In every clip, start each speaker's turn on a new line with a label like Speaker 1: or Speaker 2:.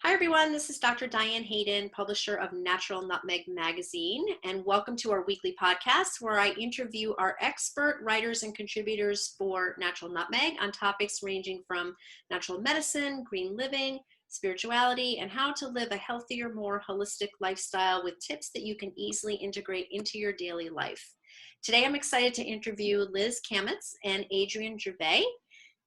Speaker 1: Hi everyone, this is Dr. Diane Hayden, publisher of Natural Nutmeg magazine, and welcome to our weekly podcast where I interview our expert writers and contributors for Natural Nutmeg on topics ranging from natural medicine, green living, spirituality, and how to live a healthier, more holistic lifestyle with tips that you can easily integrate into your daily life. Today I'm excited to interview Liz Kametz and Adrienne Gervais.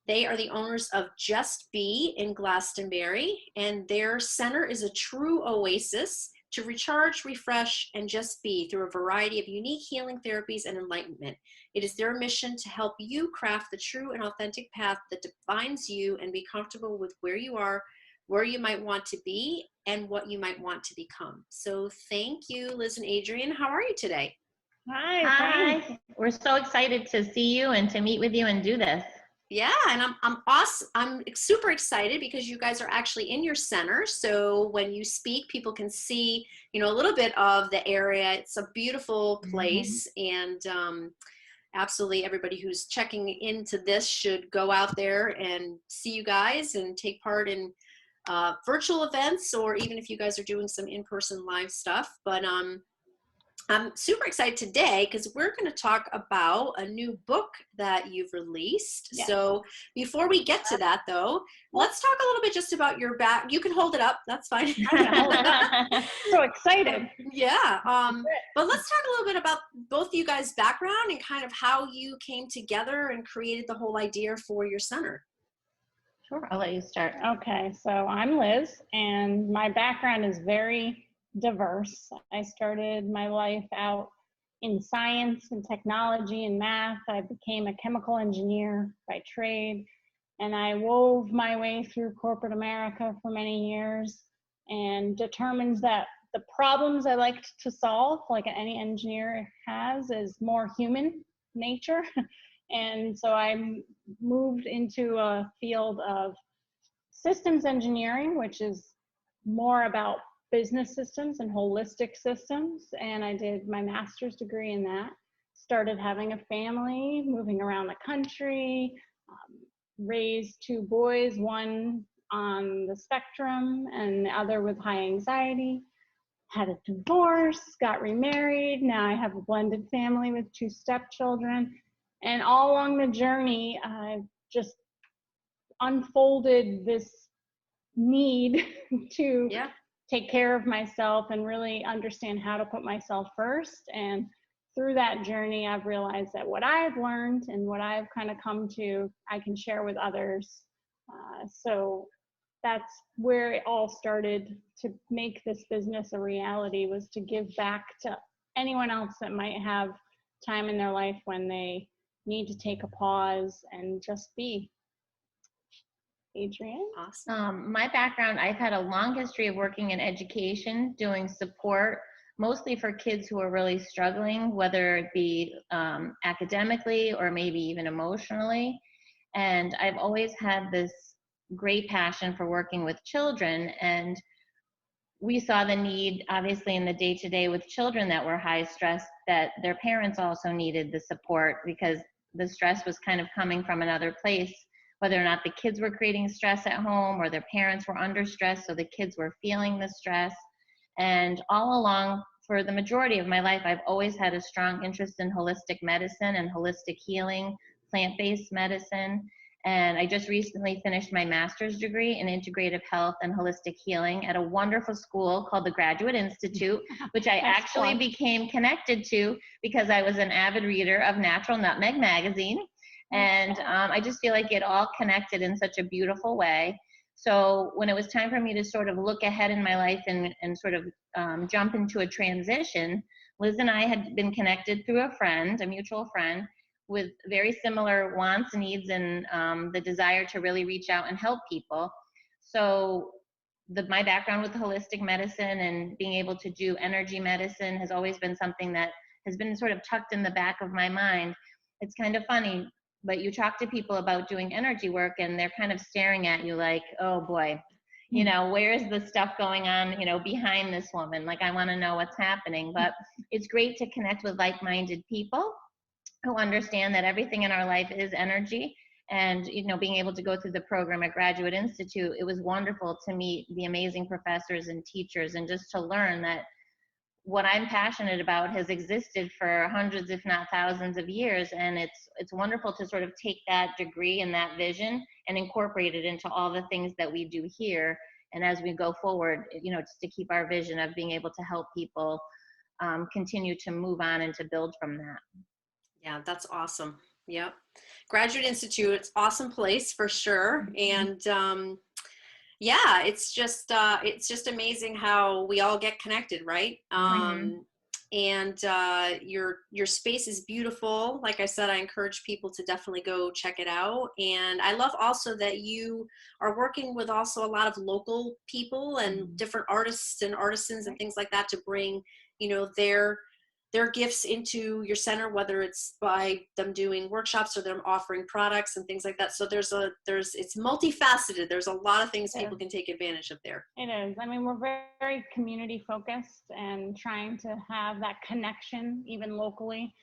Speaker 1: They are the owners of Just Be in Glastonbury, and their center is a true oasis to recharge, refresh, and just be through a variety of unique healing therapies and enlightenment. It is their mission to help you craft the true and authentic path that defines you and be comfortable with where you are, where you might want to be, and what you might want to become. So thank you, Liz and Adrienne. How are you today?
Speaker 2: Hi. We're so excited to see you and to meet with you and do this.
Speaker 1: Yeah, and I'm awesome. I'm super excited because you guys are actually in your center. So when you speak, people can see, a little bit of the area. It's a beautiful place, and absolutely everybody who's checking into this should go out there and see you guys and take part in virtual events, or even if you guys are doing some in-person live stuff. But I'm super excited today because we're going to talk about a new book that you've released.
Speaker 3: Yes.
Speaker 1: So before we get to that, though, let's talk a little bit just about your back. You can hold it up. That's fine.
Speaker 3: So excited.
Speaker 1: Yeah. But let's talk a little bit about both of you guys' background and kind of how you came together and created the whole idea for your center.
Speaker 2: Sure, I'll let you start.
Speaker 3: Okay, so I'm Liz, and my background is very diverse. I started my life out in science and technology and math. I became a chemical engineer by trade, and I wove my way through corporate America for many years and determined that the problems I liked to solve, like any engineer has, is more human nature. And so I moved into a field of systems engineering, which is more about business systems and holistic systems, and I did my master's degree in that. Started having a family, moving around the country, raised two boys, one on the spectrum and the other with high anxiety. Had a divorce, got remarried. Now I have a blended family with two stepchildren, and all along the journey, I've just unfolded this need to take care of myself and really understand how to put myself first. And through that journey, I've realized that what I've learned and what I've kind of come to, I can share with others. So that's where it all started to make this business a reality, was to give back to anyone else that might have time in their life when they need to take a pause and just be. Adrienne?
Speaker 1: Awesome.
Speaker 2: My background, I've had a long history of working in education, doing support, mostly for kids who are really struggling, whether it be academically or maybe even emotionally. And I've always had this great passion for working with children. And we saw the need, obviously, in the day-to-day with children that were high stress, that their parents also needed the support because the stress was kind of coming from another place. Whether or not the kids were creating stress at home or their parents were under stress, so the kids were feeling the stress. And all along, for the majority of my life, I've always had a strong interest in holistic medicine and holistic healing, plant-based medicine. And I just recently finished my master's degree in integrative health and holistic healing at a wonderful school called the Graduate Institute, which I actually became connected to because I was an avid reader of Natural Nutmeg magazine. And I just feel like it all connected in such a beautiful way. So when it was time for me to sort of look ahead in my life and sort of jump into a transition, Liz and I had been connected through a friend, a mutual friend, with very similar wants, needs, and the desire to really reach out and help people. So my background with holistic medicine and being able to do energy medicine has always been something that has been sort of tucked in the back of my mind. It's kind of funny, but you talk to people about doing energy work and they're kind of staring at you like, oh boy, where's the stuff going on, behind this woman? Like, I want to know what's happening. But it's great to connect with like-minded people who understand that everything in our life is energy And, being able to go through the program at Graduate Institute, it was wonderful to meet the amazing professors and teachers, and just to learn that what I'm passionate about has existed for hundreds, if not thousands of years. And it's wonderful to sort of take that degree and that vision and incorporate it into all the things that we do here. And as we go forward, just to keep our vision of being able to help people continue to move on and to build from that.
Speaker 1: Yeah, that's awesome. Yep. Graduate Institute, it's awesome place for sure. And yeah, it's just amazing how we all get connected, right? And your space is beautiful. Like I said, I encourage people to definitely go check it out. And I love also that you are working with also a lot of local people and different artists and artisans and things like that to bring, their gifts into your center, whether it's by them doing workshops or them offering products and things like that. So it's multifaceted. There's a lot of things people can take advantage of there.
Speaker 3: It is. I mean, we're very, very community focused and trying to have that connection even locally.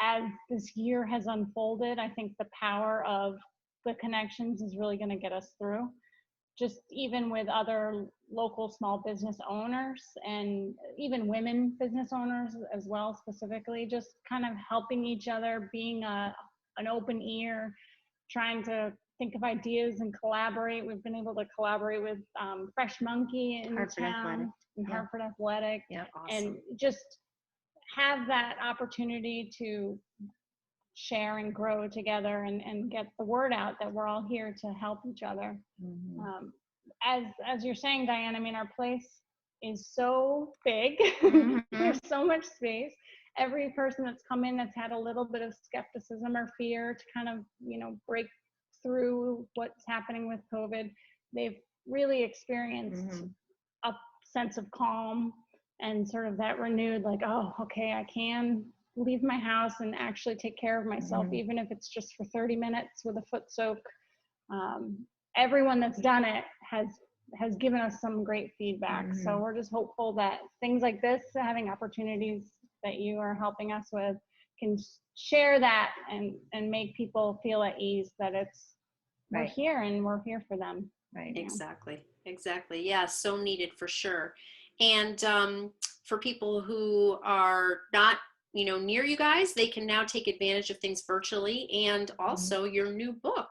Speaker 3: As this year has unfolded, I think the power of the connections is really going to get us through. Just even with other local small business owners and even women business owners as well, specifically, just kind of helping each other, being an open ear, trying to think of ideas and collaborate. We've been able to collaborate with Fresh Monkey in
Speaker 2: Hartford
Speaker 3: town
Speaker 2: Athletic.
Speaker 3: and Hartford Athletic,
Speaker 1: Awesome.
Speaker 3: and just have that opportunity to share and grow together and get the word out that we're all here to help each other. As you're saying, Diane, I mean, our place is so big. There's so much space. Every person that's come in that's had a little bit of skepticism or fear to kind of, break through what's happening with COVID, they've really experienced a sense of calm and sort of that renewed, like, oh, okay, I can leave my house and actually take care of myself, even if it's just for 30 minutes with a foot soak. Everyone that's done it has given us some great feedback. So we're just hopeful that things like this, having opportunities that you are helping us with, can share that and make people feel at ease that we're here and we're here for them.
Speaker 2: Right.
Speaker 1: Exactly. Yeah, so needed for sure. And for people who are not near you guys, they can now take advantage of things virtually, and also your new book.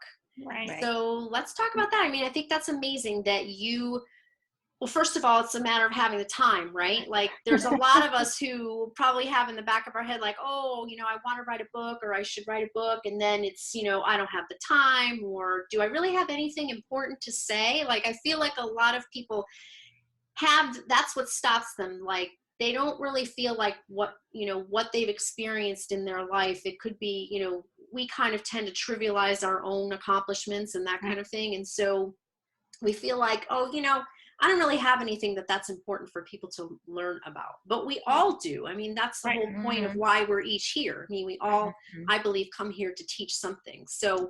Speaker 3: Right.
Speaker 1: So let's talk about that. I mean, I think that's amazing that well, first of all, it's a matter of having the time, right? Like there's a lot of us who probably have in the back of our head, like, oh, I want to write a book, or I should write a book. And then it's, I don't have the time, or do I really have anything important to say? Like, I feel like a lot of people that's what stops them. Like, they don't really feel like what they've experienced in their life. It could be, we kind of tend to trivialize our own accomplishments and that kind of thing. And so we feel like, oh, I don't really have anything that's important for people to learn about, but we all do. I mean, that's the whole point of why we're each here. I mean, we all, I believe, come here to teach something. So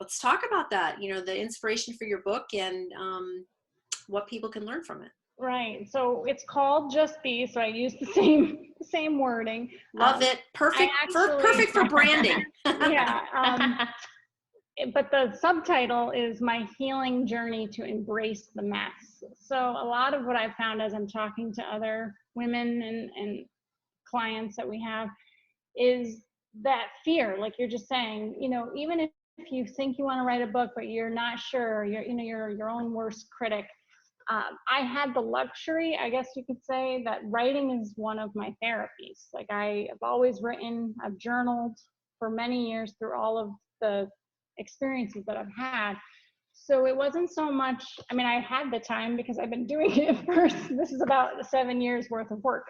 Speaker 1: let's talk about that, the inspiration for your book and what people can learn from it.
Speaker 3: Right. So it's called Just Be. So I use the same wording.
Speaker 1: Love it. Perfect. Perfect for branding.
Speaker 3: Yeah. But the subtitle is My Healing Journey to Embrace the Mess. So a lot of what I've found as I'm talking to other women and clients that we have is that fear, like you're just saying, even if you think you want to write a book, but you're not sure, you're your own worst critic. I had the luxury, I guess you could say, that writing is one of my therapies. Like I've always written, I've journaled for many years through all of the experiences that I've had. So it wasn't so much, I mean, I had the time because I've been doing it this is about 7 years worth of work.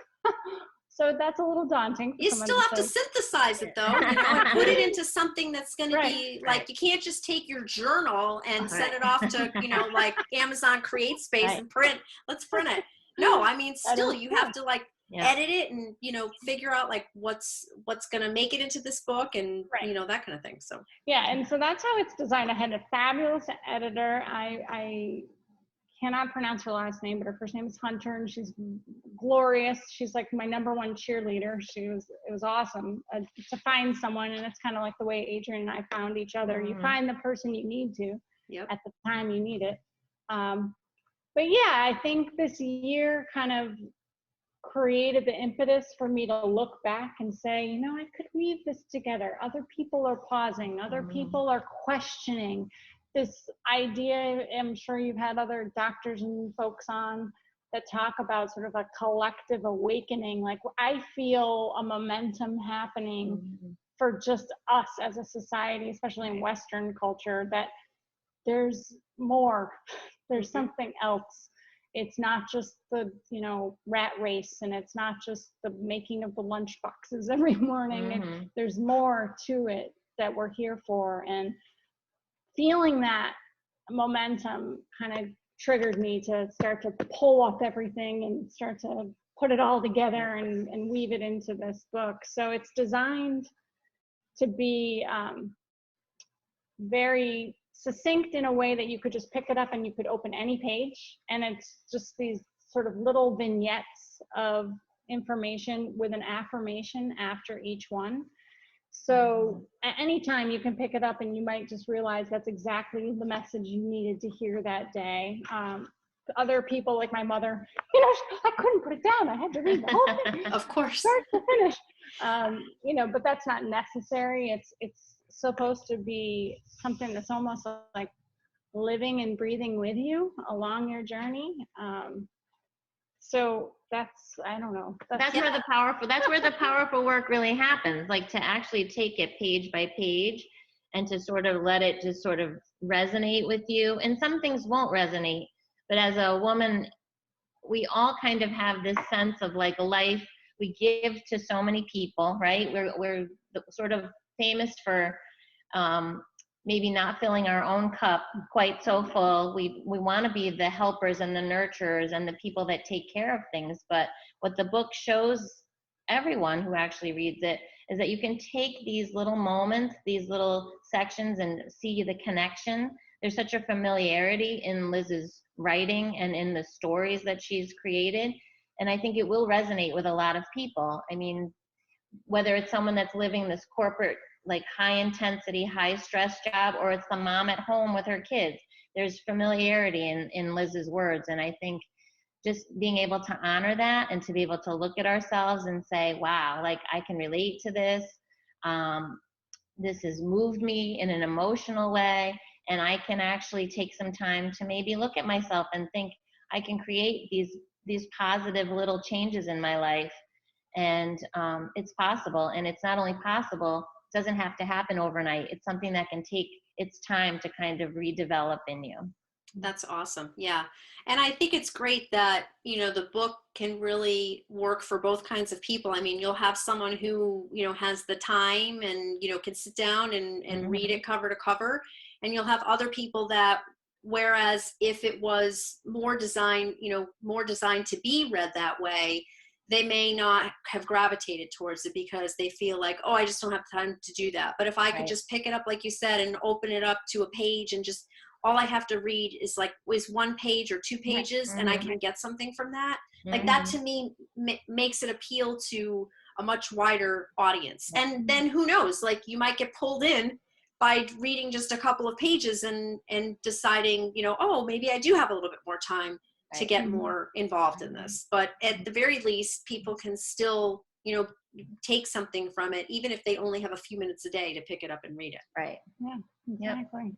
Speaker 3: So that's a little daunting.
Speaker 1: You still have to synthesize it though, and put it into something that's going to be like, you can't just take your journal and send it off to, like Amazon Create Space and print. Let's print it. No, I mean, still you have to edit it and, figure out like what's going to make it into this book and, that kind of thing. So,
Speaker 3: yeah. And so that's how it's designed. I had a fabulous editor. cannot pronounce her last name, but her first name is Hunter, and she's glorious. She's like my #1 cheerleader. It was awesome to find someone, and it's kind of like the way Adrienne and I found each other. You find the person you need to at the time you need it. But yeah, I think this year kind of created the impetus for me to look back and say, you know, I could weave this together. Other people are pausing, other people are questioning this idea. I'm sure you've had other doctors and folks on that talk about sort of a collective awakening. Like, I feel a momentum happening for just us as a society, especially in Western culture, that there's more, there's something else. It's not just the, you know, rat race, and it's not just the making of the lunch boxes every morning. There's more to it that we're here for. And feeling that momentum kind of triggered me to start to pull up everything and start to put it all together and weave it into this book. So it's designed to be very succinct in a way that you could just pick it up and you could open any page, and it's just these sort of little vignettes of information with an affirmation after each one. So at any time you can pick it up and you might just realize that's exactly the message you needed to hear that day. Other people, like my mother, you know, I couldn't put it down. I had to read the whole thing.
Speaker 1: Of course.
Speaker 3: Start to finish. You know, but that's not necessary. It's supposed to be something that's almost like living and breathing with you along your journey. So that's, I don't know.
Speaker 2: That's where the powerful work really happens. Like, to actually take it page by page and to sort of let it just sort of resonate with you. And some things won't resonate, but as a woman, we all kind of have this sense of like life. We give to so many people, right? We're sort of famous for maybe not filling our own cup quite so full. We want to be the helpers and the nurturers and the people that take care of things. But what the book shows everyone who actually reads it is that you can take these little moments, these little sections, and see the connection. There's such a familiarity in Liz's writing and in the stories that she's created. And I think it will resonate with a lot of people. I mean, whether it's someone that's living this corporate, like high intensity, high stress job, or it's the mom at home with her kids, there's familiarity in Liz's words. And I think just being able to honor that and to be able to look at ourselves and say, wow, like I can relate to this. This has moved me in an emotional way. And I can actually take some time to maybe look at myself and think I can create these positive little changes in my life. And it's possible. And it's not only possible, it doesn't have to happen overnight. It's something that can take its time to kind of redevelop in you.
Speaker 1: That's awesome. Yeah. And I think it's great that, you know, the book can really work for both kinds of people. I mean, you'll have someone who, you know, has the time and, you know, can sit down and read it cover to cover. And you'll have other people that, whereas if it was more designed, you know, more designed to be read that way, they may not have gravitated towards it because they feel like, oh, I just don't have time to do that. But if I could just pick it up, like you said, and open it up to a page and just, all I have to read is one page or 2 pages and I can get something from that. Like that to me makes it appeal to a much wider audience. And then who knows, like you might get pulled in by reading just a couple of pages and deciding, you know, oh, maybe I do have a little bit more time to get more involved in this. But at the very least, people can still, you know, take something from it, even if they only have a few minutes a day to pick it up and read it.
Speaker 2: Right.
Speaker 3: Yeah, exactly.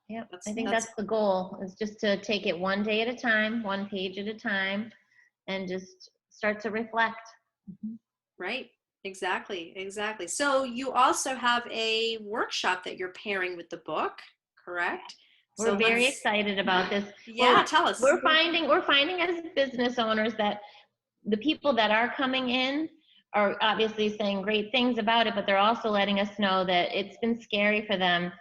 Speaker 2: Yeah, I think that's the goal, is just to take it one day at a time, one page at a time, and just start to reflect.
Speaker 1: Right. Exactly. So you also have a workshop that you're pairing with the book, correct?
Speaker 2: We're very excited about this.
Speaker 1: Yeah, tell us.
Speaker 2: We're finding as business owners that the people that are coming in are obviously saying great things about it, but they're also letting us know that it's been scary for them.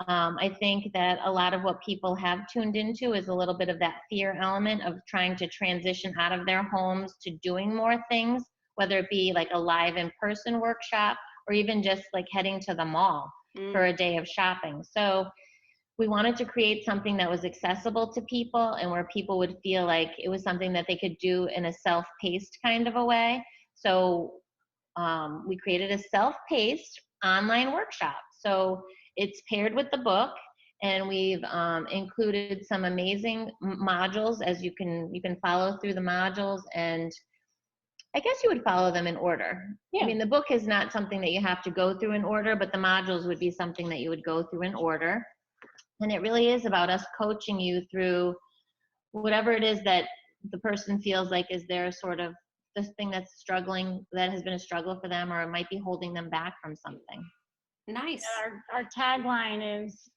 Speaker 2: I think that a lot of what people have tuned into is a little bit of that fear element of trying to transition out of their homes to doing more things, whether it be like a live in-person workshop or even just like heading to the mall for a day of shopping. So we wanted to create something that was accessible to people and where people would feel like it was something that they could do in a self-paced kind of a way. So we created a self-paced online workshop. So it's paired with the book, and we've included some amazing modules, as you can follow through the modules, and I guess you would follow them in order.
Speaker 3: Yeah.
Speaker 2: I mean, the book is not something that you have to go through in order, but the modules would be something that you would go through in order. And it really is about us coaching you through whatever it is that the person feels like is their sort of this thing that's struggling, that has been a struggle for them, or it might be holding them back from something.
Speaker 1: Nice.
Speaker 3: Our tagline is,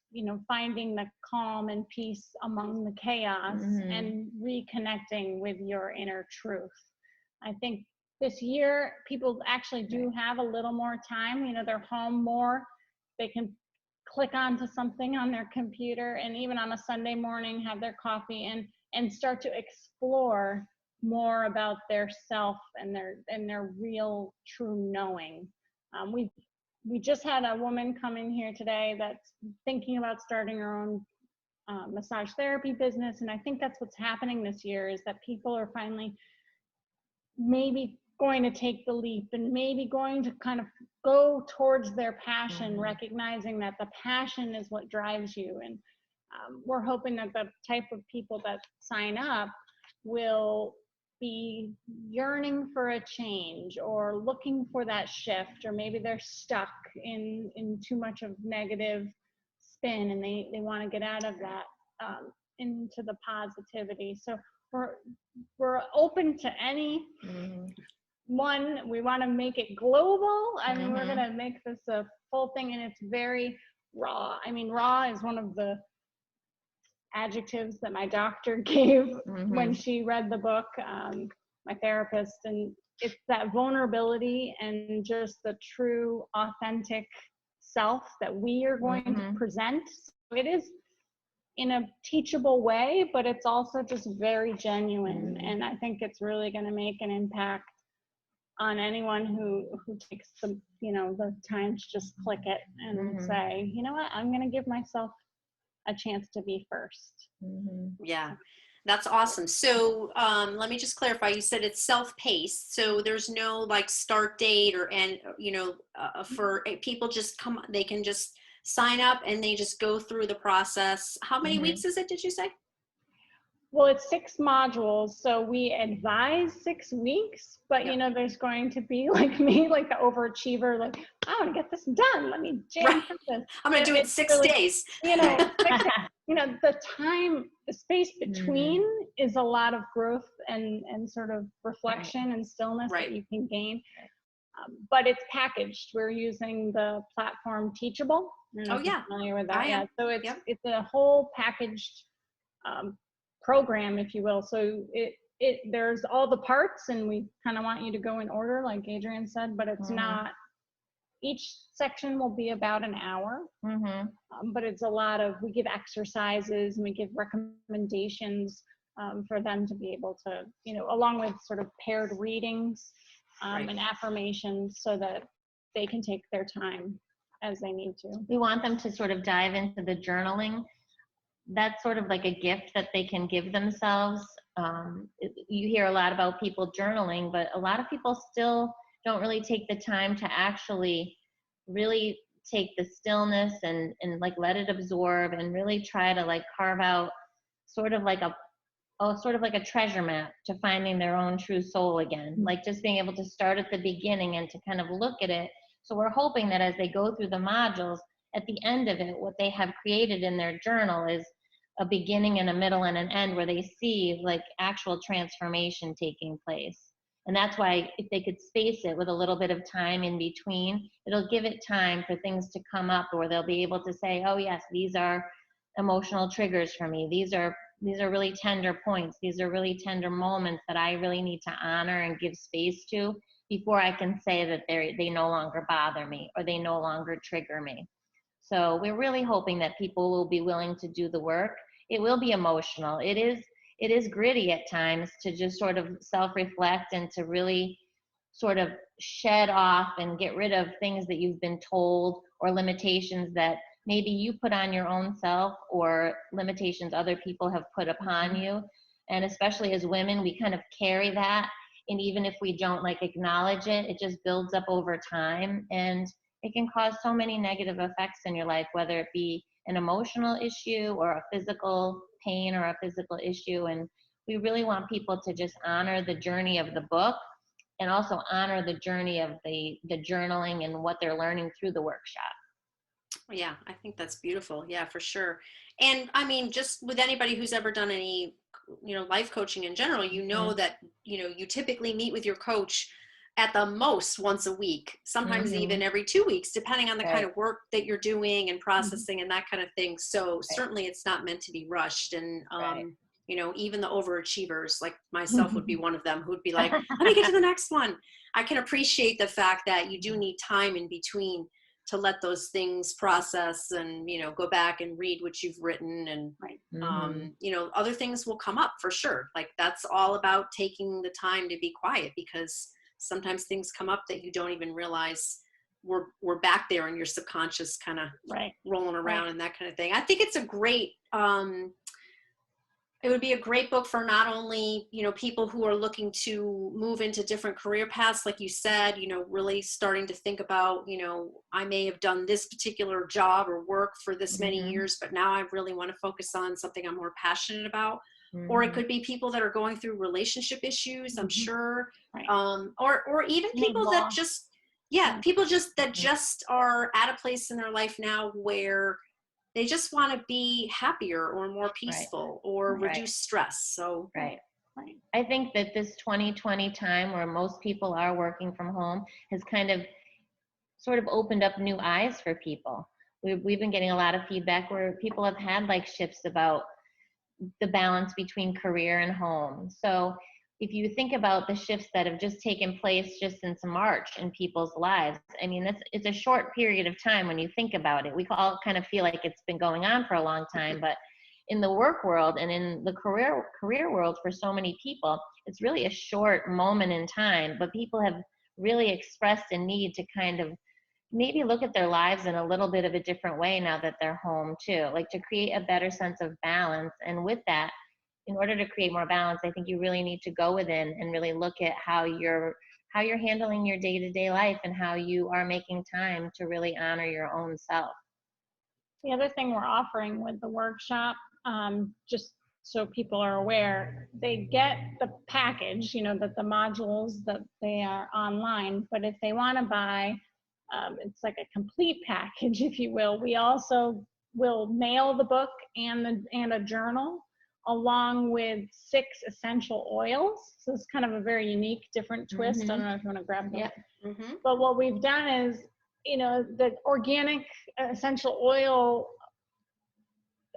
Speaker 3: finding the calm and peace among the chaos and reconnecting with your inner truth. I think this year people actually do have a little more time. They're home more. They can click onto something on their computer, and even on a Sunday morning have their coffee and start to explore more about their self and their real true knowing. We just had a woman come in here today that's thinking about starting her own massage therapy business, and I think that's what's happening this year, is that people are finally maybe going to take the leap and maybe going to kind of go towards their passion, recognizing that the passion is what drives you. And we're hoping that the type of people that sign up will be yearning for a change or looking for that shift, or maybe they're stuck in too much of negative spin and they want to get out of that into the positivity. So we're open to any one. We want to make it global. I mean, we're going to make this a full thing, and it's very raw. I mean, raw is one of the adjectives that my doctor gave when she read the book, my therapist, and it's that vulnerability and just the true authentic self that we are going to present. So it is in a teachable way, but it's also just very genuine, and I think it's really going to make an impact on anyone who takes the the time to just click it and say, you know what, I'm going to give myself a chance to be first.
Speaker 1: Yeah, that's awesome. So let me just clarify. You said it's self-paced, so there's no like start date or end. For people just come, they can just sign up and they just go through the process. How many weeks is it? Did you say?
Speaker 3: Well, it's 6 modules, so we advise 6 weeks, but there's going to be like me, like the overachiever, like, I want to get this done. Let me jam through this.
Speaker 1: I'm going to do it in 6 days.
Speaker 3: The time, the space between is a lot of growth and sort of reflection and stillness that you can gain. But it's packaged. We're using the platform Teachable. I don't know if you're familiar with that. Yeah. So it's a whole packaged program, if you will. So there's all the parts, and we kind of want you to go in order, like Adrienne said, but it's not. Each section will be about an hour, but it's a lot of, we give exercises and we give recommendations for them to be able to, along with sort of paired readings and affirmations, so that they can take their time as they need to.
Speaker 2: We want them to sort of dive into the journaling. That's sort of like a gift that they can give themselves. You hear a lot about people journaling, but a lot of people still don't really take the time to actually really take the stillness and like let it absorb and really try to like carve out sort of like a treasure map to finding their own true soul again. Like just being able to start at the beginning and to kind of look at it. So we're hoping that as they go through the modules, at the end of it, what they have created in their journal is a beginning and a middle and an end where they see like actual transformation taking place. And that's why if they could space it with a little bit of time in between, it'll give it time for things to come up, or they'll be able to say, oh yes, these are emotional triggers for me. These are really tender points. These are really tender moments that I really need to honor and give space to before I can say that they no longer bother me or they no longer trigger me. So we're really hoping that people will be willing to do the work. It will be emotional. It is gritty at times to just sort of self-reflect and to really sort of shed off and get rid of things that you've been told or limitations that maybe you put on your own self or limitations other people have put upon you. And especially as women, we kind of carry that. And even if we don't like acknowledge it, it just builds up over time. And it can cause so many negative effects in your life, whether it be an emotional issue or a physical pain or a physical issue. And we really want people to just honor the journey of the book and also honor the journey of the journaling and what they're learning through the workshop.
Speaker 1: Yeah, I think that's beautiful. Yeah, for sure. And I mean, just with anybody who's ever done any, life coaching in general, that, you typically meet with your coach at the most once a week, sometimes even every 2 weeks, depending on the kind of work that you're doing and processing and that kind of thing. So certainly it's not meant to be rushed. And, even the overachievers like myself would be one of them who'd be like, let me get to the next one. I can appreciate the fact that you do need time in between to let those things process and, go back and read what you've written. And, other things will come up for sure. Like that's all about taking the time to be quiet, because sometimes things come up that you don't even realize we're back there in your subconscious kind of rolling around and that kind of thing. I think it's a great, it would be a great book for not only, people who are looking to move into different career paths, like you said, really starting to think about, I may have done this particular job or work for this many years, but now I really want to focus on something I'm more passionate about. Or it could be people that are going through relationship issues, I'm sure, or even people that just, people that just are at a place in their life now where they just want to be happier or more peaceful or reduce stress. So,
Speaker 2: I think that this 2020 time where most people are working from home has kind of sort of opened up new eyes for people. We've been getting a lot of feedback where people have had like shifts about the balance between career and home. So if you think about the shifts that have just taken place just since March in people's lives, I mean, it's a short period of time when you think about it. We all kind of feel like it's been going on for a long time, but in the work world and in the career world for so many people, it's really a short moment in time, but people have really expressed a need to kind of maybe look at their lives in a little bit of a different way now that they're home too, like to create a better sense of balance. And with that, in order to create more balance, I think you really need to go within and really look at how you're handling your day-to-day life and how you are making time to really honor your own self.
Speaker 3: The other thing we're offering with the workshop, just so people are aware, they get the package, that the modules that they are online, but if they want to buy, it's like a complete package, if you will. We also will mail the book and a journal along with 6 essential oils. So it's kind of a very unique, different twist. I don't know if you want to grab them. But what we've done is, the organic essential oil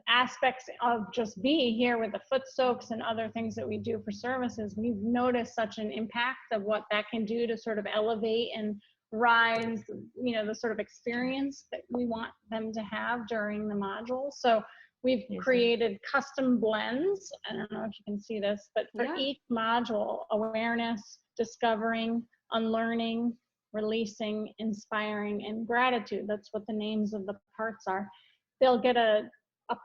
Speaker 3: aspects of just being here with the foot soaks and other things that we do for services, we've noticed such an impact of what that can do to sort of elevate and rise, the sort of experience that we want them to have during the module. So we've created custom blends. I don't know if you can see this, but for each module, awareness, discovering, unlearning, releasing, inspiring, and gratitude, that's what the names of the parts are. They'll get a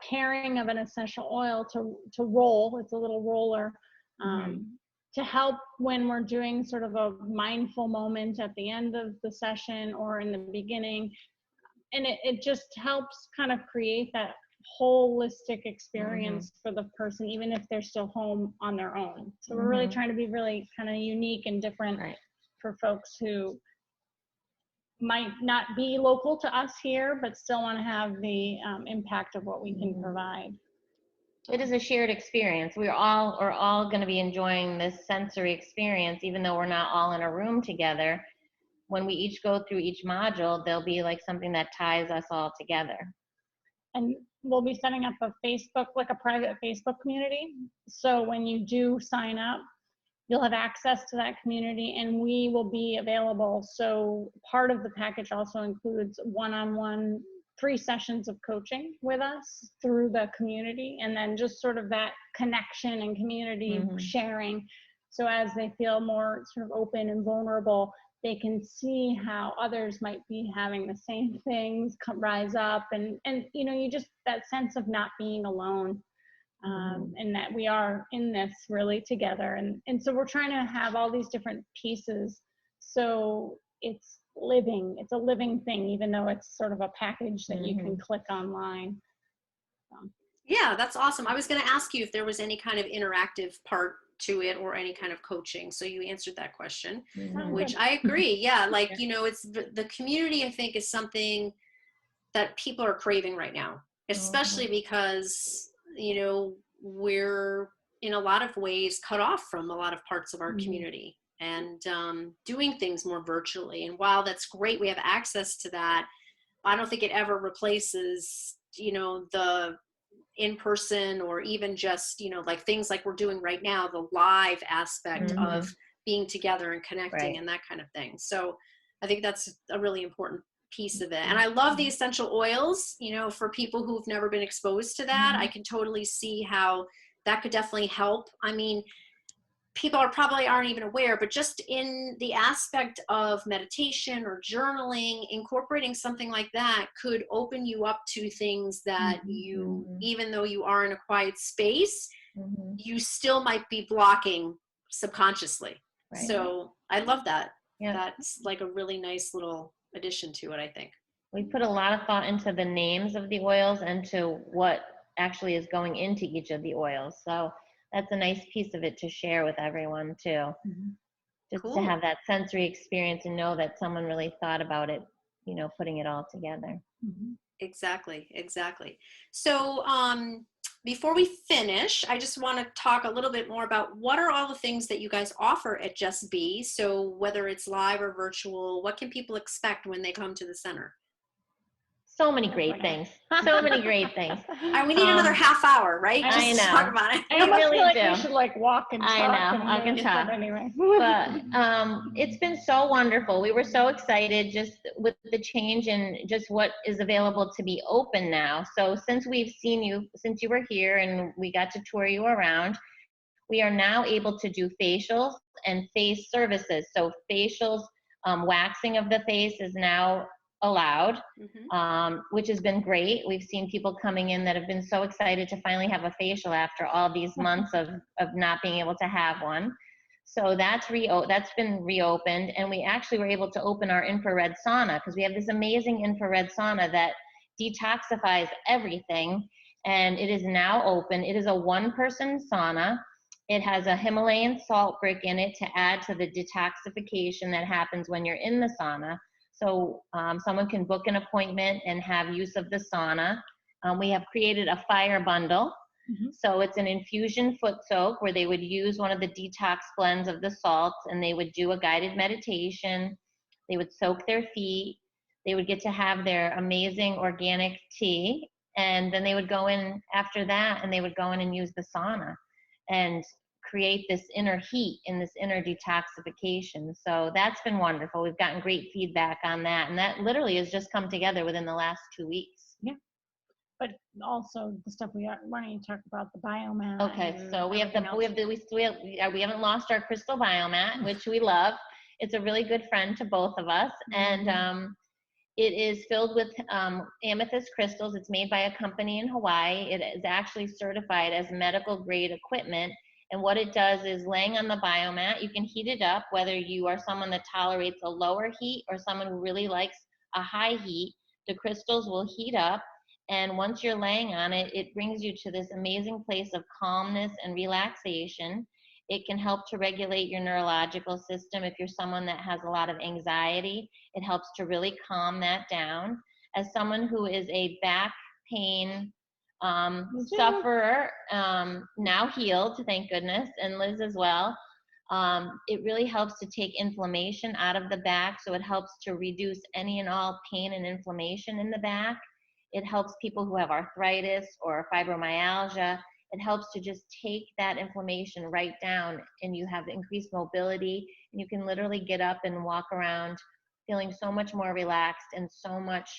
Speaker 3: pairing of an essential oil to roll. It's a little roller to help when we're doing sort of a mindful moment at the end of the session or in the beginning. And it just helps kind of create that holistic experience for the person, even if they're still home on their own. So we're really trying to be really kind of unique and different for folks who might not be local to us here, but still want to have the impact of what we can provide.
Speaker 2: It is a shared experience. We're all going to be enjoying this sensory experience, even though we're not all in a room together. When we each go through each module, there'll be like something that ties us all together.
Speaker 3: And we'll be setting up a Facebook, like a private Facebook community. So when you do sign up, you'll have access to that community and we will be available. So part of the package also includes one-on-one 3 sessions of coaching with us through the community, and then just sort of that connection and community sharing So as they feel more sort of open and vulnerable, they can see how others might be having the same things rise up, and you just, that sense of not being alone, and that we are in this really together. And so we're trying to have all these different pieces, so it's a living thing, even though it's sort of a package that you can click online. So.
Speaker 1: Yeah, that's awesome. I was going to ask you if there was any kind of interactive part to it or any kind of coaching. So you answered that question, which I agree. Yeah, like, it's the community, I think, is something that people are craving right now, especially because, we're in a lot of ways cut off from a lot of parts of our community, and doing things more virtually. And while that's great, we have access to that, I don't think it ever replaces, the in-person, or even just, like things like we're doing right now, the live aspect of being together and connecting and that kind of thing. So I think that's a really important piece of it. And I love the essential oils, for people who've never been exposed to that. I can totally see how that could definitely help. I mean, people probably aren't even aware, but just in the aspect of meditation or journaling, incorporating something like that could open you up to things that you, even though you are in a quiet space, you still might be blocking subconsciously. Right. So I love that. Yeah. That's like a really nice little addition to it, I think.
Speaker 2: We put a lot of thought into the names of the oils and to what actually is going into each of the oils. So that's a nice piece of it to share with everyone too. Just to have that sensory experience and know that someone really thought about it, putting it all together.
Speaker 1: Exactly. So before we finish, I just want to talk a little bit more about what are all the things that you guys offer at Just Be. So whether it's live or virtual, what can people expect when they come to the center?
Speaker 2: So many great things. So many great things.
Speaker 1: We need another half hour, right? Just
Speaker 2: I know.
Speaker 1: To talk about it.
Speaker 2: I really
Speaker 3: feel like
Speaker 2: do.
Speaker 3: we should walk and talk.
Speaker 2: I know. I can talk.
Speaker 3: Anyway.
Speaker 2: But it's been so wonderful. We were so excited just with the change and just what is available to be open now. So since we've seen you, since you were here and we got to tour you around, we are now able to do facials and face services. So facials, waxing of the face is now allowed, which has been great. We've seen people coming in that have been so excited to finally have a facial after all these months of not being able to have one. So that's been reopened, and we actually were able to open our infrared sauna because we have this amazing infrared sauna that detoxifies everything, and it is now open. It is a one-person sauna. It has a Himalayan salt brick in it to add to the detoxification that happens when you're in the sauna. So someone can book an appointment and have use of the sauna. We have created a fire bundle. So it's an infusion foot soak where they would use one of the detox blends of the salts, and they would do a guided meditation. They would soak their feet. They would get to have their amazing organic tea. And then they would go in after that, and they would go in and use the sauna and create this inner heat and this inner detoxification. So that's been wonderful. We've gotten great feedback on that, and that literally has just come together within the last 2 weeks.
Speaker 3: Yeah. But also the stuff why don't you talk about the biomat?
Speaker 2: Okay, so we haven't lost our crystal biomat, which we love. It's a really good friend to both of us, and it is filled with amethyst crystals. It's made by a company in Hawaii. It is actually certified as medical grade equipment. And what it does is, laying on the biomat, you can heat it up, whether you are someone that tolerates a lower heat or someone who really likes a high heat. The crystals will heat up, and once you're laying on it, it brings you to this amazing place of calmness and relaxation. It can help to regulate your neurological system. If you're someone that has a lot of anxiety, it helps to really calm that down. As someone who is a back pain sufferer, now healed, thank goodness, and Liz as well, it really helps to take inflammation out of the back. So it helps to reduce any and all pain and inflammation in the back. It helps people who have arthritis or fibromyalgia. It helps to just take that inflammation right down, and you have increased mobility, and you can literally get up and walk around feeling so much more relaxed and so much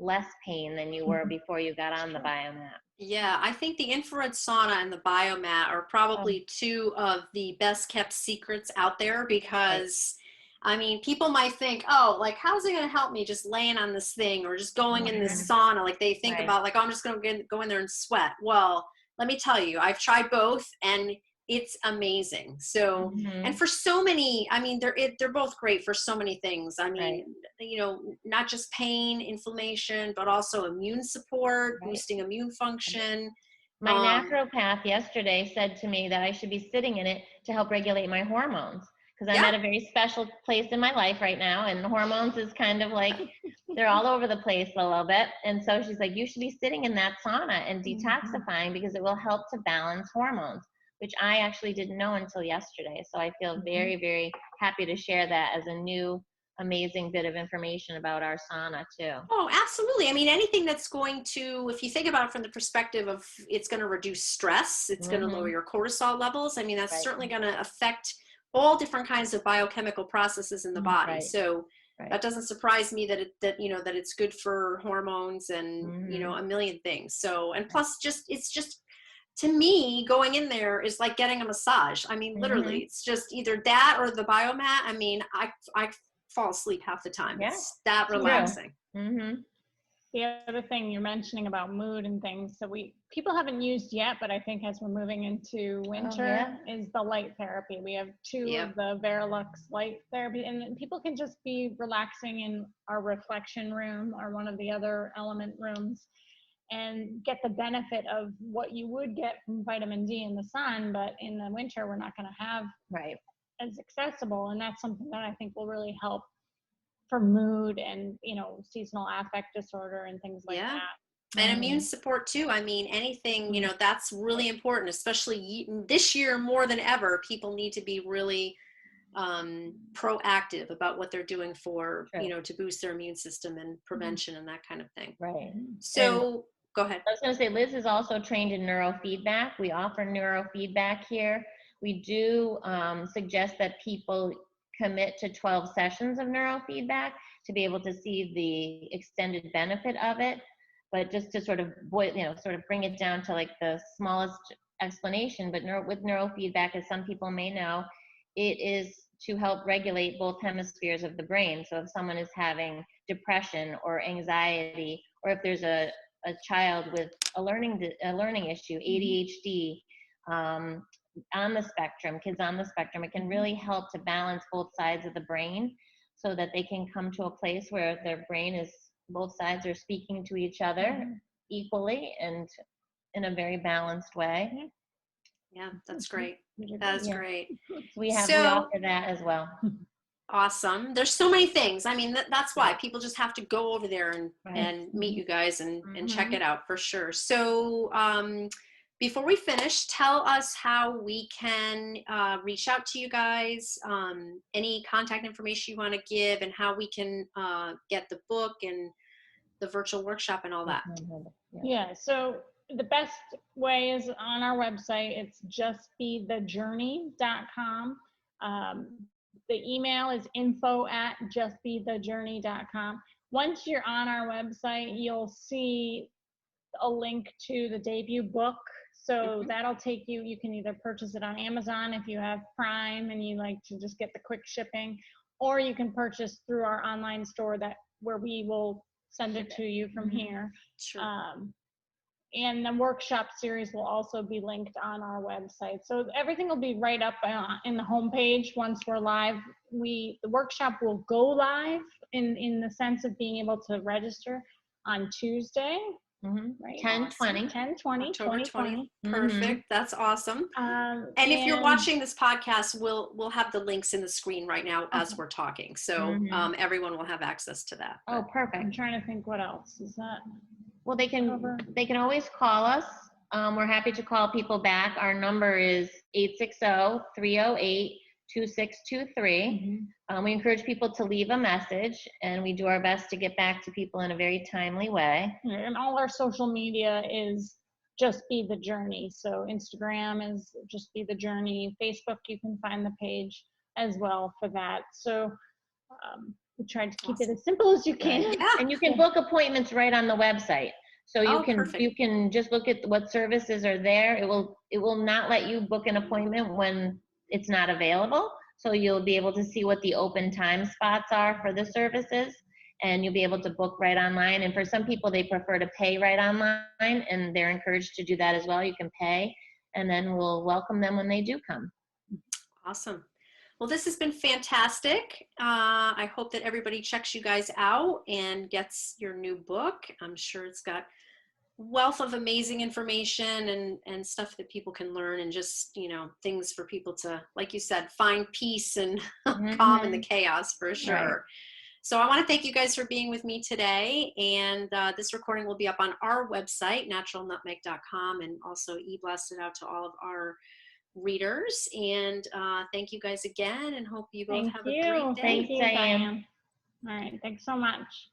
Speaker 2: less pain than you were before you got on the biomat.
Speaker 1: Yeah, I think the infrared sauna and the biomat are probably two of the best kept secrets out there because, I mean, people might think, oh, like, how's it going to help me just laying on this thing or just going in this sauna? Like, they think about, like, oh, I'm just going to go in there and sweat. Well, let me tell you, I've tried both and it's amazing. So, and for so many, I mean, they're both great for so many things. I mean, you know, not just pain, inflammation, but also immune support, boosting immune function.
Speaker 2: My naturopath yesterday said to me that I should be sitting in it to help regulate my hormones, because I'm at a very special place in my life right now, and hormones is kind of like, they're all over the place a little bit. And so she's like, you should be sitting in that sauna and detoxifying because it will help to balance hormones, which I actually didn't know until yesterday. So I feel very, very happy to share that as a new amazing bit of information about our sauna too.
Speaker 1: Oh, absolutely. I mean, anything that's going to, if you think about it from the perspective of it's going to reduce stress, it's going to lower your cortisol levels. I mean, that's certainly going to affect all different kinds of biochemical processes in the body. So that doesn't surprise me that you know, that it's good for hormones and, you know, a million things. So, and plus it's just, to me, going in there is like getting a massage. I mean, literally, it's just either that or the biomat. I mean, I fall asleep half the time. It's that relaxing.
Speaker 3: The other thing you're mentioning about mood and things, so people haven't used yet, but I think as we're moving into winter, is the light therapy. We have two of the Verilux light therapy, and people can just be relaxing in our reflection room or one of the other element rooms and get the benefit of what you would get from vitamin D in the sun, but in the winter we're not going to have as accessible, and that's something that I think will really help for mood and, you know, seasonal affect disorder and things like that.
Speaker 1: And immune support too. I mean, anything, you know, that's really important, especially this year more than ever. People need to be really proactive about what they're doing for, you know, to boost their immune system and prevention and that kind of thing. So go ahead.
Speaker 2: I was going to say, Liz is also trained in neurofeedback. We offer neurofeedback here. We do suggest that people commit to 12 sessions of neurofeedback to be able to see the extended benefit of it. But just to sort of sort of bring it down to like the smallest explanation, but with neurofeedback, as some people may know, it is to help regulate both hemispheres of the brain. So if someone is having depression or anxiety, or if there's a child with a learning issue, ADHD, on the spectrum, kids on the spectrum, it can really help to balance both sides of the brain so that they can come to a place where their brain is, both sides are speaking to each other equally and in a very balanced way.
Speaker 1: Yeah, that's great. That's great.
Speaker 2: We offer that as well.
Speaker 1: Awesome. There's so many things. I mean, that's why people just have to go over there and meet you guys and check it out for sure. So before we finish, tell us how we can reach out to you guys, any contact information you want to give, and how we can get the book and the virtual workshop and all that.
Speaker 3: So the best way is on our website. It's justbethejourney.com. The email is info@justbethejourney.com. Once you're on our website, you'll see a link to the debut book. So that'll take you, you can either purchase it on Amazon if you have Prime and you like to just get the quick shipping, or you can purchase through our online store where we will send it to you from here. And the workshop series will also be linked on our website. So everything will be right up in the homepage once we're live. The workshop will go live in the sense of being able to register on Tuesday. Right.
Speaker 2: 10/20.
Speaker 3: 10/20.
Speaker 1: October 20th. Perfect. That's awesome. And if you're watching this podcast, we'll have the links in the screen right now as we're talking. So everyone will have access to that.
Speaker 2: Oh, perfect.
Speaker 3: I'm trying to think what else is that.
Speaker 2: Well, they can always call us. We're happy to call people back. Our number is 860-308-2623. We encourage people to leave a message, and we do our best to get back to people in a very timely way.
Speaker 3: And all our social media is Just Be the Journey. So Instagram is Just Be the Journey. Facebook, you can find the page as well for that. So we tried to keep
Speaker 1: Awesome.
Speaker 3: it as simple as you can.
Speaker 2: Right.
Speaker 1: Yeah.
Speaker 2: And you can book appointments right on the website. So
Speaker 1: Oh, perfect.
Speaker 2: you can just look at what services are there. It will not let you book an appointment when it's not available. So you'll be able to see what the open time spots are for the services, and you'll be able to book right online. And for some people, they prefer to pay right online, and they're encouraged to do that as well. You can pay, and then we'll welcome them when they do come.
Speaker 1: Awesome. Well, this has been fantastic. I hope that everybody checks you guys out and gets your new book. I'm sure it's got wealth of amazing information and stuff that people can learn, and just, you know, things for people to, like you said, find peace and calm in the chaos, for sure.
Speaker 2: Right.
Speaker 1: So I want to thank you guys for being with me today. And this recording will be up on our website, naturalnutmeg.com, and also e-blast it out to all of our readers. And thank you guys again, and hope you both have a great day.
Speaker 3: Thank you,
Speaker 2: Diane.
Speaker 3: Diane. All right, thanks so much.